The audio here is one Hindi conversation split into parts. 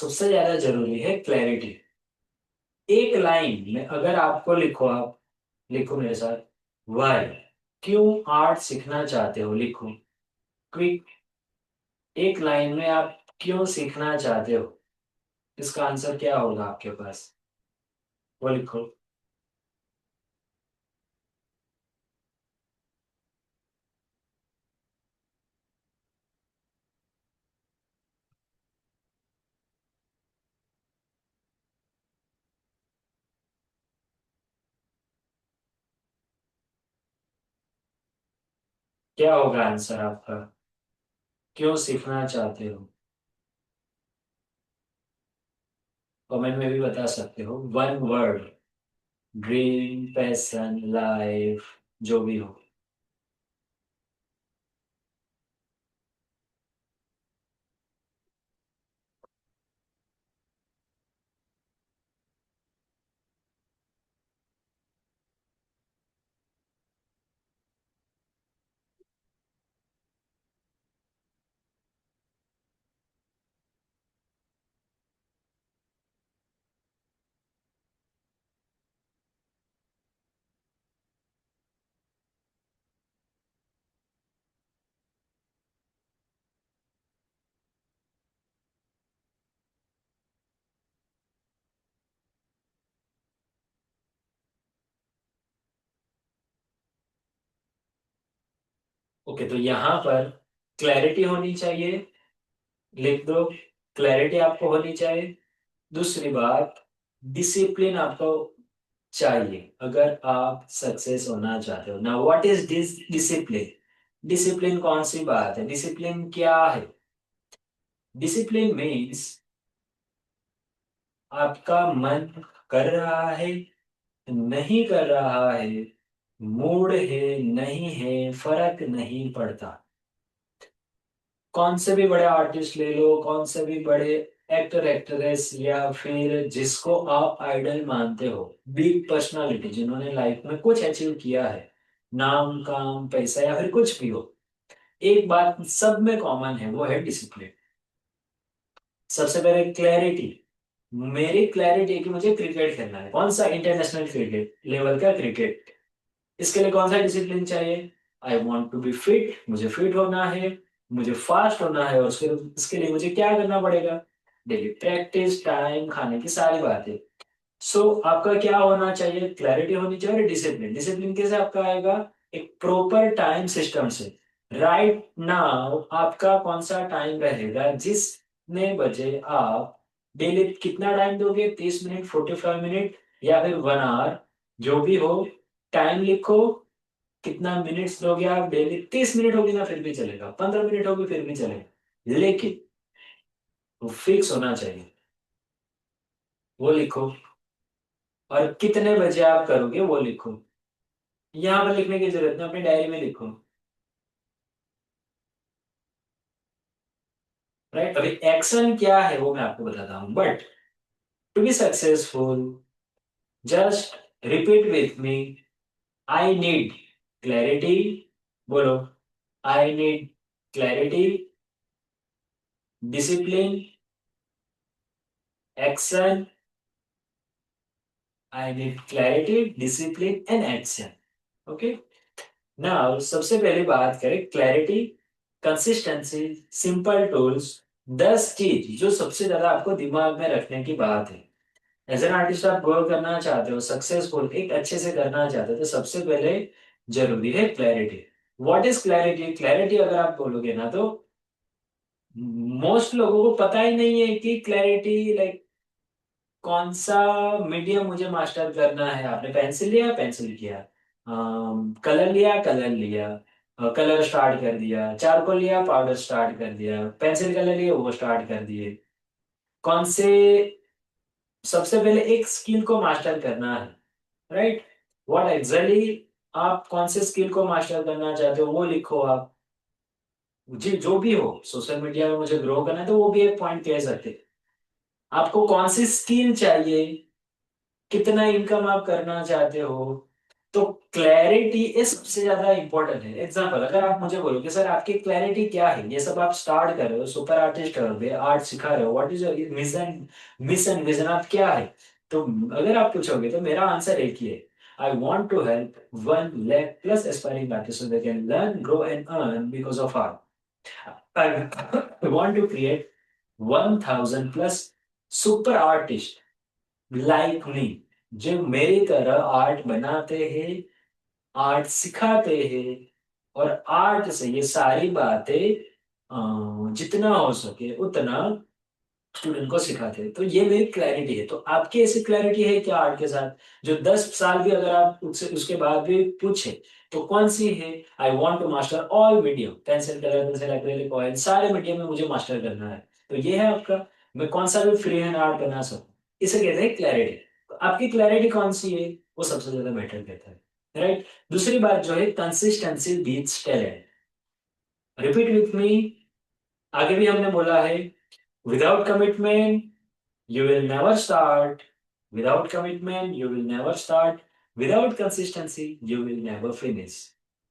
सबसे ज्यादा जरूरी है क्लैरिटी। एक लाइन में अगर आपको लिखो, आप लिखो मेरे साथ, वाई, क्यों आर्ट सीखना चाहते हो, लिखो क्विक। एक लाइन में आप क्यों सीखना चाहते हो, इसका आंसर क्या होगा आपके पास, वो लिखो। क्या होगा आंसर आपका, क्यों सीखना चाहते हो? कमेंट में भी बता सकते हो, one word, dream, passion, life, जो भी हो। ओके, तो यहाँ पर क्लैरिटी होनी चाहिए, लिख दो, क्लैरिटी आपको होनी चाहिए। दूसरी बात, डिसिप्लिन आपको चाहिए अगर आप सक्सेस होना चाहते हो ना। What is this discipline? Discipline कौन सी बात है, डिसिप्लिन क्या है? डिसिप्लिन मीन्स आपका मन कर रहा है, नहीं कर रहा है, मूड है, नहीं है, फर्क नहीं पड़ता। कौन से भी बड़े आर्टिस्ट ले लो, कौन से भी बड़े एक्टर एक्ट्रेस, या फिर जिसको आप आइडल मानते हो, बिग पर्सनालिटी जिन्होंने लाइफ में कुछ अचीव किया है, नाम, काम, पैसा या फिर कुछ भी हो, एक बात सब में कॉमन है, वो है डिसिप्लिन। सबसे पहले क्लैरिटी। मेरी क्लैरिटी है कि मुझे क्रिकेट खेलना है, कौन सा, इंटरनेशनल क्रिकेट लेवल का क्रिकेट। इसके लिए कौन सा डिसिप्लिन चाहिए? I want to be fit, मुझे फिट होना है, मुझे फास्ट होना है, और उसके इसके लिए मुझे क्या करना पड़ेगा? डेली प्रैक्टिस, टाइम, खाने की सारी बातें। सो आपका क्या होना चाहिए, क्लैरिटी होनी चाहिए, और डिसिप्लिन। डिसिप्लिन कैसे आपका आएगा? एक प्रॉपर टाइम सिस्टम से। राइट नाउ आपका कौन सा टाइम रहेगा, जिसने बजे आप डेली कितना टाइम दोगे, 30 मिनट, 45 मिनट, या फिर 1 आवर, जो भी हो, टाइम लिखो। कितना मिनट्स दोगे आप डेली? 30 मिनट होगी ना फिर भी चलेगा, 15 मिनट होगी फिर भी चलेगा, लेकिन वो फिक्स होना चाहिए, वो लिखो। और कितने बजे आप करोगे वो लिखो। यहाँ पर लिखने की जरूरत नहीं, अपनी डायरी में लिखो। राइट, अभी एक्शन क्या है वो मैं आपको बताता हूँ, but to be successful just repeat with me, I need clarity, बोलो, I need clarity, discipline, action, I need clarity, discipline and action. Okay, now सबसे पहले बात करें क्लैरिटी, कंसिस्टेंसी, सिंपल टूल्स। 10 चीज जो सबसे ज्यादा आपको दिमाग में रखने की बात है। एज एन आर्टिस्ट आप ग्रो करना चाहते हो, सक्सेसफुल एक अच्छे से करना चाहते हो, तो सबसे पहले जरूरी है clarity. What is clarity? Clarity अगर आप बोलोगे ना, तो मोस्ट लोगों को पता ही नहीं है कि क्लैरिटी लाइक कौन सा मीडियम मुझे मास्टर करना है। आपने पेंसिल लिया, पेंसिल किया, कलर लिया, कलर लिया, कलर स्टार्ट कर दिया, चारकोल लिया, पाउडर स्टार्ट कर दिया, पेंसिल कलर लिए, वो स्टार्ट कर दिए। कौन से, सबसे पहले एक स्किल को मास्टर करना है, राइट? व्हाट एग्जैक्टली आप कौन से स्किल को मास्टर करना चाहते हो वो लिखो आप। जी, जो भी हो, सोशल मीडिया में मुझे ग्रो करना है तो वो भी एक पॉइंट कह सकते हैं। आपको कौन सी स्किल चाहिए, कितना इनकम आप करना चाहते हो, तो क्लैरिटी ये सबसे ज्यादा इंपॉर्टेंट है। एग्जाम्पल, अगर आप मुझे बोलो कि सर आपकी क्लैरिटी क्या है, ये सब आप स्टार्ट कर रहे हो, सुपर आर्टिस्ट हो गए, आर्ट सिखा रहे हो, what is your mission vision आप क्या है, तो अगर आप पूछोगे तो मेरा आंसर एक ही है। I want to help 1 lakh plus aspiring artists so they can learn, grow and earn because of art. I want to create 1000 plus super artists like me, जो मेरी तरह आर्ट बनाते हैं, आर्ट सिखाते हैं, और आर्ट से ये सारी बातें जितना हो सके उतना स्टूडेंट को सिखाते हैं। तो ये मेरी क्लैरिटी है। तो आपकी ऐसी क्लैरिटी है क्या आर्ट के साथ, जो 10 साल भी अगर आप उससे उसके बाद भी पूछे तो कौन सी है? I want to master all medium, pencil colour, pencil acrylic oil, सारे मीडियम में मुझे मास्टर करना है। तो ये है आपका, मैं कौन सा भी फ्री हैंड आर्ट बना सकूं, इसे कहते हैं क्लैरिटी। तो आपकी क्लैरिटी कौन सी है, वो सबसे ज्यादा मैटर करता है, राइट। दूसरी बात जो है, consistency beats talent. Repeat with me. आगे भी हमने बोला है, without commitment you will never start. Without commitment, you will never start. Without consistency, you will never finish.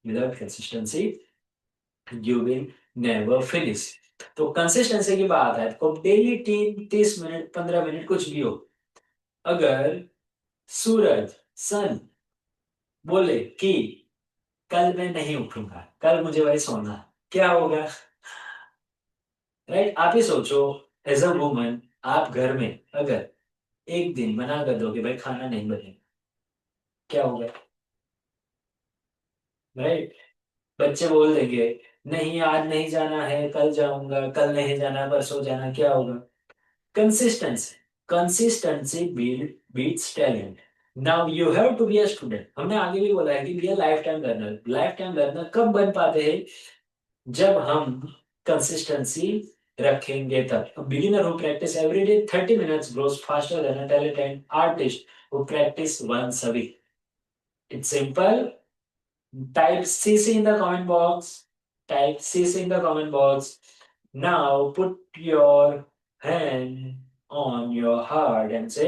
Without consistency, you will never finish. तो कंसिस्टेंसी की बात है, तो डेली 30 मिनट 15 मिनट कुछ भी हो, अगर सूरज सन बोले कि कल मैं नहीं उठूंगा, कल मुझे वही सोना है, क्या होगा? राइट, आप ही सोचो, एज अ वुमन आप घर में अगर एक दिन मना कर दो कि भाई खाना नहीं बनेगा, क्या होगा? राइट, बच्चे बोल देंगे नहीं आज नहीं जाना है, कल जाऊंगा, कल नहीं जाना, परसों जाना, क्या होगा? Consistency, consistency beats talent. Now you have to be a student. हमने आगे भी बोला है कि be a life time learner. Life time learner कब बन पाते हैं, जब हम कंसिस्टेंसी रखेंगे तब। Beginner who practice every day 30 minutes grows faster than a talented artist who practice once a week. It's simple. Type CC in the comment box. Type CC in the comment box. Now put your hand on your heart and say,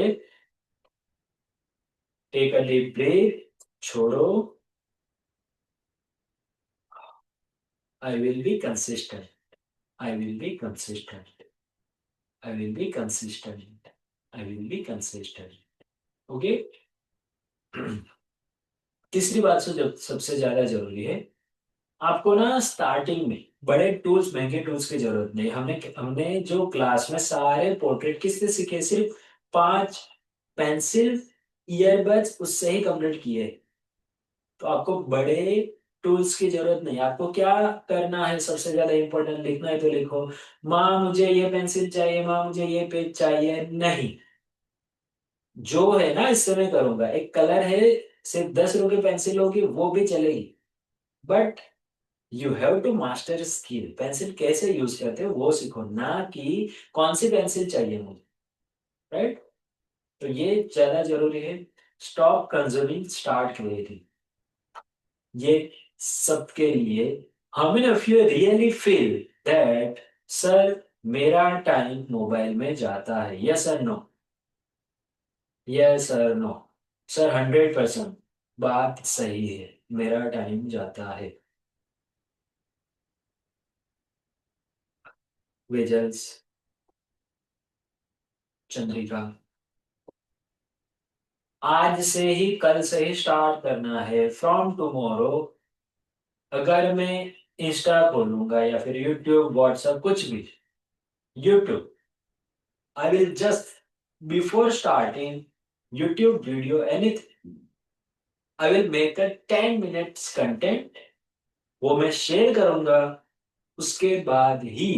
take a deep breath. छोड़ो. I will be consistent. I will be consistent. I will be consistent. I will be consistent. Okay? तीसरी बात से जो सबसे ज्यादा जरूरी है, आपको ना स्टार्टिंग में बड़े टूल्स, महंगे टूल्स की जरूरत नहीं। हमने हमने जो क्लास में सारे पोर्ट्रेट किससे सीखे, सिर्फ 5 पेंसिल, ईयरबड्स, उससे ही कंप्लीट किए। तो आपको बड़े टूल्स की जरूरत नहीं। आपको क्या करना है, सबसे ज्यादा इंपॉर्टेंट, लिखना है तो लिखो, माँ मुझे ये पेंसिल चाहिए, माँ मुझे ये पेज चाहिए, नहीं। जो है ना इससे मैं करूंगा, एक कलर है, सिर्फ 10 रुपए पेंसिल होगी वो भी चलेगी, but you have to master skill. Pencil कैसे यूज करते हो वो सीखो, ना कि कौन सी पेंसिल चाहिए मुझे, राइट। तो ये ज्यादा जरूरी है। Stop consuming, start creating. ये सबके लिए। How many of you really feel that sir मेरा टाइम मोबाइल में जाता है? यस और नो? यस और नो? सर 100% बात सही है, मेरा टाइम जाता है। विजल्स, चंद्रिका, आज से ही, कल से ही स्टार्ट करना है, फ्रॉम टुमारो। अगर मैं इंस्टा खोलूंगा या फिर यूट्यूब, व्हाट्सएप, कुछ भी, YouTube, I will just before starting YouTube video anything, I will make a 10 minutes content, वो मैं शेयर करूंगा, उसके बाद ही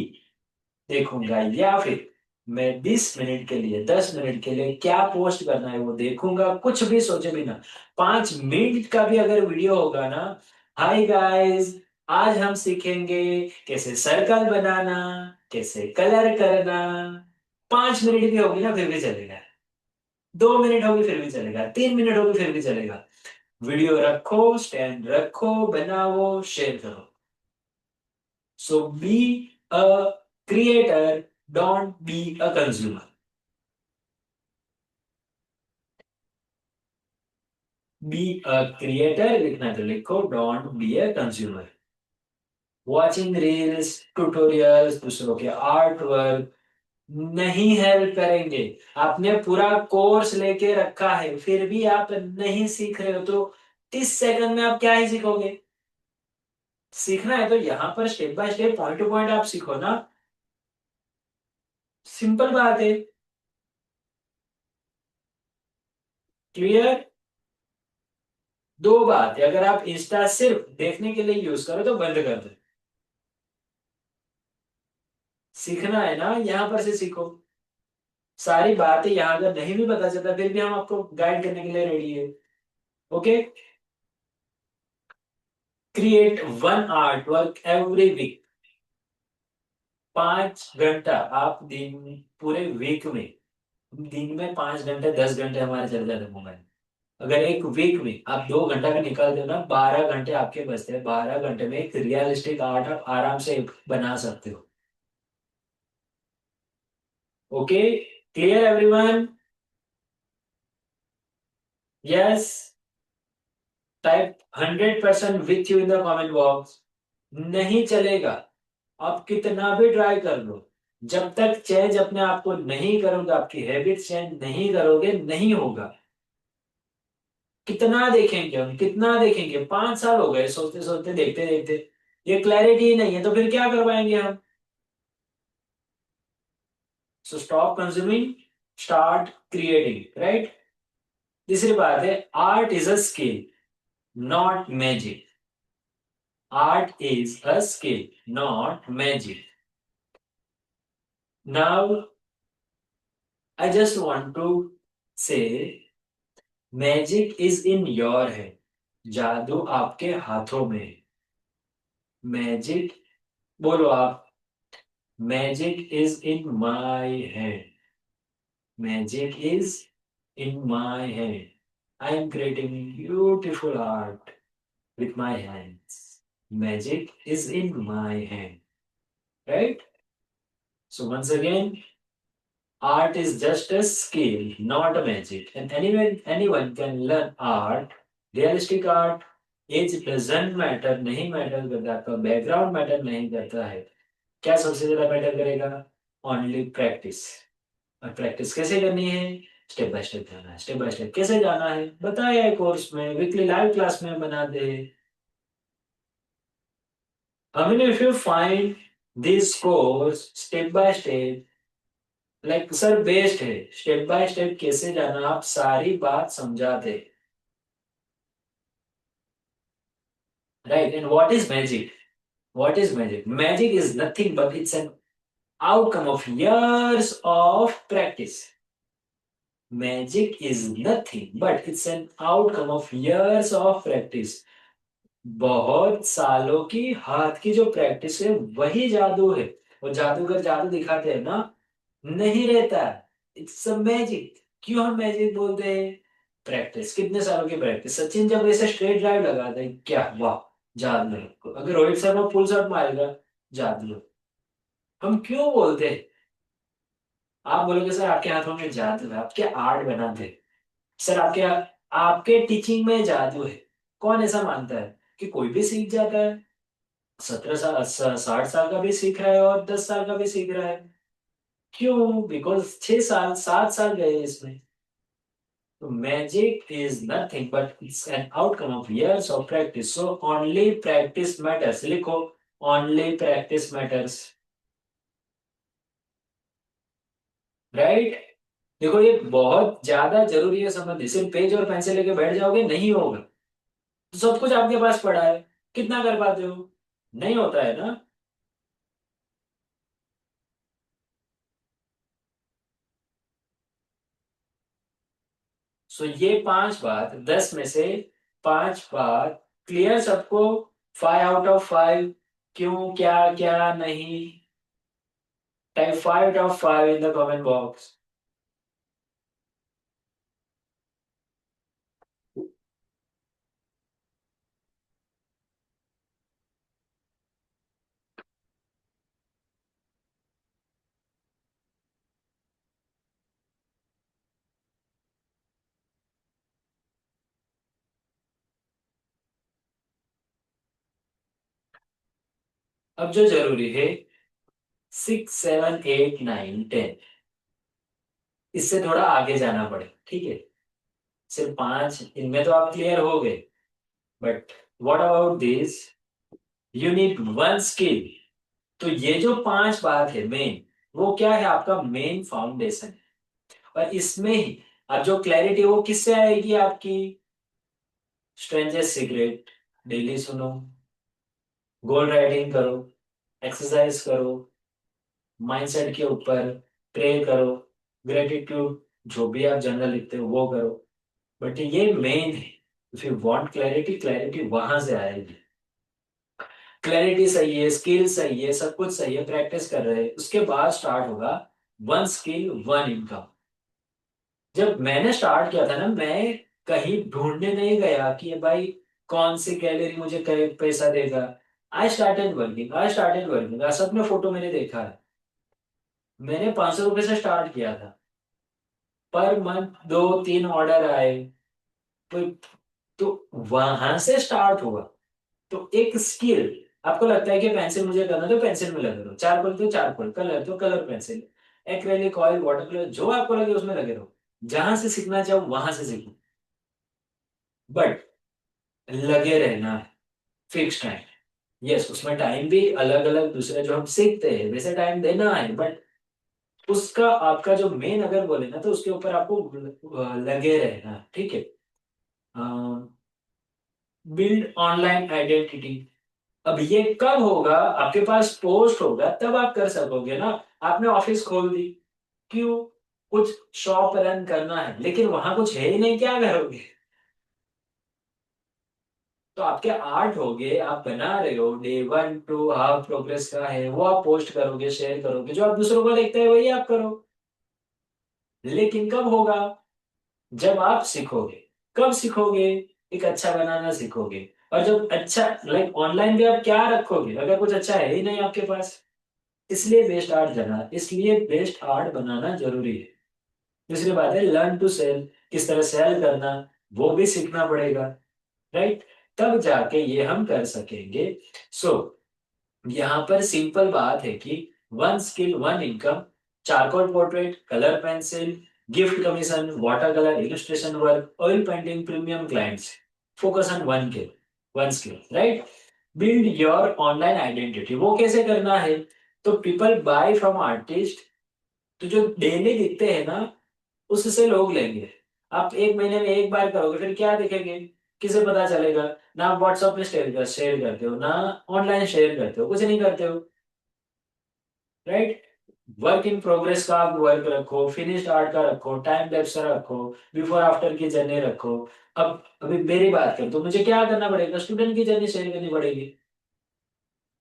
देखूंगा, या फिर मैं 20 मिनट के लिए, 10 मिनट के लिए क्या पोस्ट करना है वो देखूंगा, कुछ भी सोचे बिना। 5 मिनट का भी अगर वीडियो होगा ना, हाय गाइस, आज हम सीखेंगे कैसे सर्कल बनाना, कैसे कलर करना। 5 मिनट भी होगी ना फिर भी चलेगा, 2 मिनट होगी फिर भी चलेगा, 3 मिनट होगी फिर भी चलेगा। वीडियो रखो, स्टैंड रखो, बनाओ, शेयर करो। So be a creator, don't be a consumer. Be a creator लिखना है तो लिखो, don't be a consumer. Watching reels, tutorials, दूसरों के आर्ट वर्क नहीं हेल्प करेंगे। आपने पूरा कोर्स लेके रखा है फिर भी आप नहीं सीख रहे हो तो 30 सेकंड में आप क्या ही सीखोगे। सीखना है तो यहाँ पर step by step point two point आप सीखो ना। सिंपल बात है। क्लियर। दो बात है, अगर आप इंस्टा सिर्फ देखने के लिए यूज करो तो बंद कर दो। सीखना है ना, यहां पर से सीखो। सारी बातें यहाँ अगर नहीं भी पता चलता फिर भी हम आपको गाइड करने के लिए रेडी है। Okay. Create one art work every week. 5 घंटा आप दिन, पूरे वीक में, दिन में 5 घंटे 10 घंटे हमारे चल जाते मोबाइल। अगर एक वीक में आप 2 घंटा भी निकाल दो ना, 12 घंटे आपके बचते हैं। 12 घंटे में एक रियलिस्टिक आर्ट आप आराम से बना सकते हो। Okay. Clear everyone. Yes. Type 100% with you in the comment box. नहीं चलेगा। आप कितना भी ट्राई कर लो, जब तक चेंज अपने आप को नहीं करोगे, आपकी हैबिट चेंज नहीं करोगे, नहीं होगा। कितना देखेंगे हम, कितना देखेंगे? 5 साल हो गए सोचते सोचते, देखते देखते। ये क्लैरिटी ही नहीं है तो फिर क्या कर पाएंगे हम? So stop consuming, start creating, right. तीसरी बात है, art is a skill not magic. Art is a skill not magic. Now I just want to say, magic is in your hand. जादू आपके हाथों में है। मैजिक, बोलो आप। Magic is in my hand. Magic is in my hand. I am creating beautiful art with my hands. Magic is in my hand, right? So once again, art is just a skill, not a magic, and anyone can learn art. Realistic art, age doesn't matter, नहीं मैटर करता, आपका बैकग्राउंड मैटर नहीं करता है। क्या सबसे ज्यादा मैटर करेगा? Only practice. और प्रैक्टिस कैसे करनी है? स्टेप बाय स्टेप जाना है। स्टेप बाय स्टेप कैसे जाना है बताया है कोर्स में, वीकली लाइव क्लास में बना दे। I mean, if you find this course step by step, like sir based है, स्टेप बाय स्टेप कैसे जाना आप सारी बात समझाते। Right. And what is magic? What is magic? Magic is nothing but it's an outcome of years of practice. Magic is nothing but it's an outcome of years of practice. बहुत सालों की हाथ की जो प्रैक्टिस है वही जादू है। वो जादूगर जादू दिखाते हैं ना, नहीं रहता। It's a magic. क्यों हम मैजिक बोलते हैं? प्रैक्टिस, कितने सालों की प्रैक्टिस। सचिन जब ऐसे स्ट्रेट ड्राइव लगाता है, क्या वाह, जादू है। अगर रोहित शर्मा पुल शॉट मारेगा, जादू है। हम क्यों बोलते हैं? आप बोलोगे सर आपके हाथों में जादू है, आपके आर्ट बनाते हैं। सर आपके आपके टीचिंग में जादू है। कौन ऐसा मानता है कि कोई भी सीख जाता है? 17 साल 60 साल का भी सीख रहा है और 10 साल का भी सीख रहा है। क्यों? बिकॉज 6 साल 7 साल गए इसमें। तो magic is nothing but it's an outcome of years of practice. So only practice matters, लिखो, ओनली प्रैक्टिस मैटर्स, राइट। देखो ये बहुत ज्यादा जरूरी है समझना। सिर्फ पेज और पेंसिल लेके बैठ जाओगे नहीं होगा। तो सब कुछ आपके पास पड़ा है, कितना कर पाते हो? नहीं होता है ना। सो ये 5 बात, 10 में से 5 बात क्लियर सबको? 5 आउट ऑफ 5। क्यों, क्या क्या नहीं? Type 5 out of 5 in the comment box. अब जो जरूरी है, 6 7 8 9 10, इससे थोड़ा आगे जाना पड़े, ठीक है। सिर्फ 5 इनमें तो आप क्लियर हो गए, but what about this, you need one skill. तो ये जो 5 बात है मेन, वो क्या है, आपका मेन फाउंडेशन है। और इसमें ही अब जो क्लैरिटी वो किससे आएगी आपकी, स्ट्रेंजर्स सीक्रेट डेली सुनो, गोल राइटिंग करो, एक्सरसाइज करो, माइंडसेट के ऊपर प्रे करो, ग्रेटिट्यूड, जो भी आप जनरल लिखते हो वो करो। बट ये मेन है, if you want clarity, clarity वहां से आएगी। क्लैरिटी सही है, स्किल सही है, सब कुछ सही है, प्रैक्टिस कर रहे हैं, उसके बाद स्टार्ट होगा वन स्किल वन इनकम। जब मैंने स्टार्ट किया था ना, मैं कहीं ढूंढने नहीं गया कि भाई कौन सी गैलरी मुझे पैसा देगा। आई स्टार्टेड वर्किंग, आज सबने फोटो मैंने देखा है। मैंने 500 रुपये से स्टार्ट किया था, पर मंथ 2 3 ऑर्डर आए, तो, तो वहां से स्टार्ट हुआ। तो एक स्किल, आपको लगता है कि पेंसिल मुझे करना, तो पेंसिल में लगे रहो, चारकोल तो चारकोल, कलर तो colour pencil, acrylic oil, water colour, जो आपको लगे उसमें लगे रहो। जहां से सीखना चाहो वहां से सीखो, बट लगे रहना है, फिक्स टाइम। यस, उसमें टाइम भी अलग अलग दूसरे जो हम सीखते हैं वैसे टाइम देना है, बट उसका आपका जो मेन अगर बोले ना, तो उसके ऊपर आपको लगे रहना है, ठीक है। बिल्ड ऑनलाइन आइडेंटिटी, अब ये कब होगा, आपके पास पोस्ट होगा तब आप कर सकोगे ना। आपने ऑफिस खोल दी, क्यों, कुछ शॉप रन करना है, लेकिन वहां कुछ है ही नहीं, क्या करोगे। तो आपके आर्ट हो गए, आप बना रहे हो, डे 1 2 हाफ प्रोग्रेस का है, वो आप पोस्ट करोगे, शेयर करोगे, जो आप दूसरों को देखते हैं वही आप करो। लेकिन कब होगा, जब आप सीखोगे। कब सीखोगे, एक अच्छा बनाना सीखोगे। और जब अच्छा, लाइक ऑनलाइन भी आप क्या रखोगे अगर कुछ अच्छा है ही नहीं आपके पास। इसलिए बेस्ट आर्ट बनाना जरूरी है। दूसरी बात है, लर्न टू सेल, किस तरह सेल करना, वो भी सीखना पड़ेगा, राइट। तब जाके ये हम कर सकेंगे। सो यहाँ पर सिंपल बात है कि one skill one income, charcoal portrait, colour pencil, gift commission, water colour, illustration work, oil painting, premium clients, focus on one skill, right. Build your online identity, वो कैसे करना है, तो पीपल बाय फ्रॉम आर्टिस्ट, तो जो डेली दिखते हैं ना, उससे लोग लेंगे। आप एक महीने में एक बार करोगे, फिर क्या दिखेंगे, किसे पता चलेगा। ना आप व्हाट्सएप में शेयर करते हो, ना ऑनलाइन शेयर करते हो, कुछ नहीं करते हो, राइट। वर्क इन प्रोग्रेस का आप वर्क रखो, फिनिश्ड आर्ट का रखो, टाइम लैप्स का रखो, बिफोर आफ्टर की जर्नी रखो। अब अभी मेरी बात करें तो मुझे क्या करना पड़ेगा, स्टूडेंट की जर्नी शेयर करनी पड़ेगी।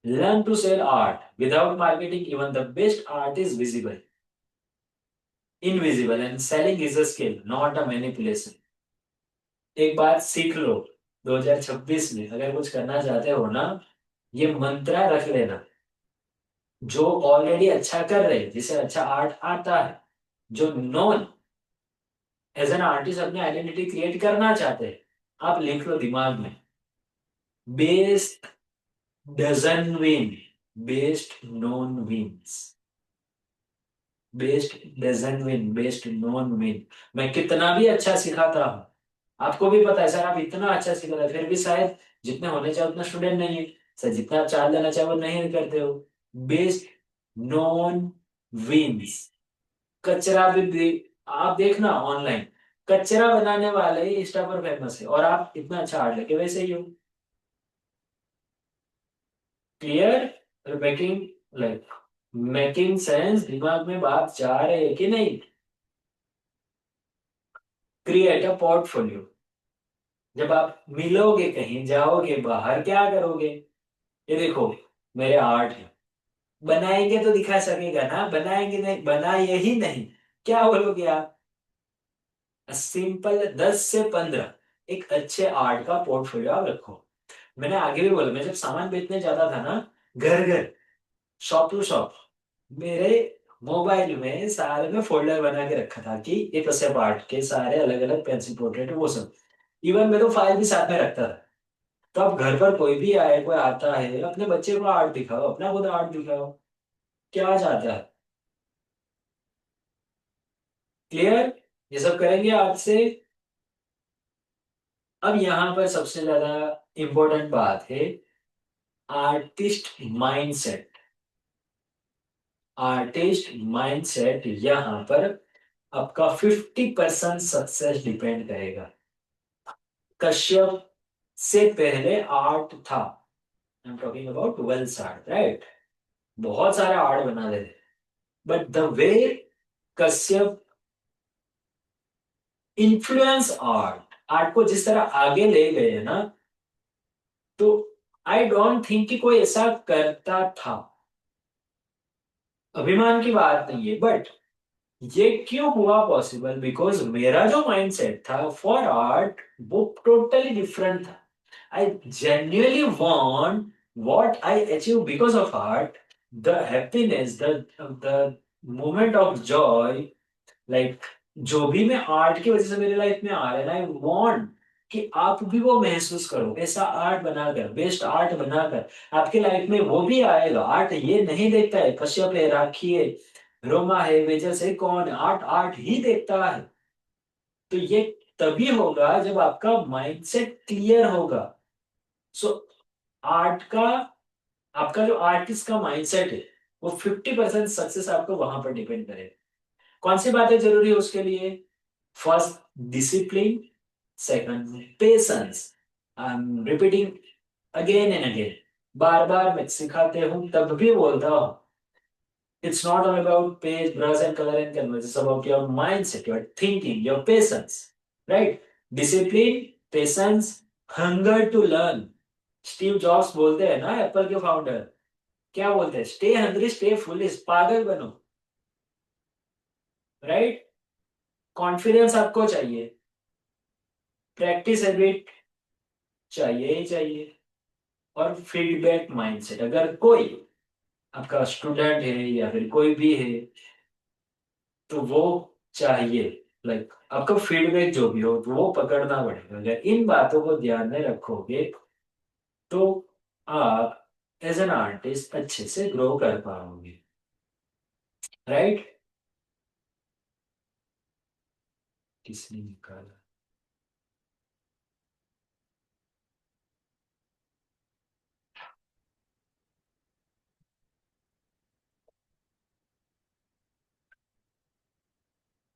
Learn to sell art without marketing, even the best art is visible, invisible, and selling is a skill not a manipulation. एक बात सीख लो, 2026 में अगर कुछ करना चाहते हो ना, ये मंत्रा रख लेना। जो ऑलरेडी अच्छा कर रहे हैं, जिसे अच्छा आर्ट आता है, जो नॉन एज एन आर्टिस्ट अपनी आइडेंटिटी क्रिएट करना चाहते हैं, आप लिख लो दिमाग में, best doesn't win, best known wins, best doesn't win, best known win. मैं कितना भी अच्छा सिखाता हूँ, आपको भी पता है सर, आप इतना अच्छा सिखाते हैं, फिर भी शायद जितने होने चाहिए उतना स्टूडेंट नहीं है। सर जितना आप चार्ज लेना चाहिए वो नहीं करते हो। बेस्ट नॉन विन्स, कचरा भी आप देखना ऑनलाइन, कचरा बनाने वाले ही इंस्टा पर फेमस है, और आप इतना अच्छा आर्ट लेके वैसे ही हो। Clear, making, like making sense, दिमाग में बात जा रही है कि नहीं। क्रिएट अ पोर्टफोलियो, जब आप मिलोगे कहीं, जाओगे बाहर, क्या करोगे, ये देखो मेरे आर्ट है, बनाएंगे तो दिखा सकेगा ना, बनाएंगे नहीं, बनाए ही नहीं, क्या बोलोगे आप। सिंपल 10 से 15 एक अच्छे आर्ट का पोर्टफोलियो आप रखो। मैंने आगे भी बोला, मैं जब सामान बेचने जाता था ना, घर घर, शॉप टू शॉप, मेरे मोबाइल में सारे में फोल्डर बना के रखा था कि एक अच्छे आर्ट के सारे अलग अलग पेंसिल पोर्ट्रेट वो सब। इवन मैं तो फाइल भी साथ में रखता था। तो अब घर पर कोई भी आए, कोई आता है, अपने बच्चे को आर्ट दिखाओ, अपना खुद आर्ट दिखाओ, क्या चाहता है। क्लियर। ये सब करेंगे आज से। अब यहाँ पर सबसे ज्यादा इंपॉर्टेंट बात है आर्टिस्ट माइंडसेट। आर्टिस्ट माइंडसेट यहाँ पर आपका 50% सक्सेस डिपेंड करेगा। कश्यप से पहले आर्ट था। I am talking about twelfth art, right. बहुत सारे आर्ट बना देते, but the way Kashyap influence art, art को जिस तरह आगे ले गए ना, तो आई डोंट थिंक कि कोई ऐसा करता था। अभिमान की बात नहीं है, बट ये क्यों हुआ पॉसिबल, बिकॉज मेरा जो माइंडसेट था फॉर आर्ट वो टोटली डिफरेंट था। आई genuinely want what I achieve because of art, the happiness, the moment of joy, like जो भी मैं आर्ट की वजह से मेरे लाइफ में आ रहा है ना, आई वांट कि आप भी वो महसूस करो। ऐसा आर्ट बनाकर, बेस्ट आर्ट बनाकर आपके लाइफ में वो भी आएगा। आर्ट ये नहीं देखता है कश्यप है, राखी है, रोमा है, वेजस है, कौन है, आर्ट आर्ट ही देखता है। तो ये तभी होगा जब आपका माइंडसेट क्लियर होगा। सो आर्ट का, आपका जो आर्टिस्ट का माइंडसेट है वो 50% सक्सेस आपको वहां पर डिपेंड करेगा। कौन सी बातें जरूरी है उसके लिए? First, discipline. Second, patience. I am repeating again and again, बार बार मैं सिखाते हूं तब भी बोलता हूं, it's not all about page, brush and color and canvas. It's about your mindset, your thinking, your patience, right? Discipline, patience, hunger to learn. Steve jobs बोलते हैं ना, एप्पल के फाउंडर, क्या बोलते हैं? स्टे हंग्री, स्टे फुलिश, पागल बनो, राइट। कॉन्फिडेंस आपको चाहिए, प्रैक्टिस हैबिट चाहिए ही चाहिए, और फीडबैक माइंडसेट। अगर कोई आपका स्टूडेंट है या फिर कोई भी है, तो वो चाहिए, लाइक आपका फीडबैक जो भी हो तो वो पकड़ना पड़ेगा। अगर इन बातों को ध्यान में रखोगे तो आप एज एन आर्टिस्ट अच्छे से ग्रो कर पाओगे, राइट। किसने निकाला?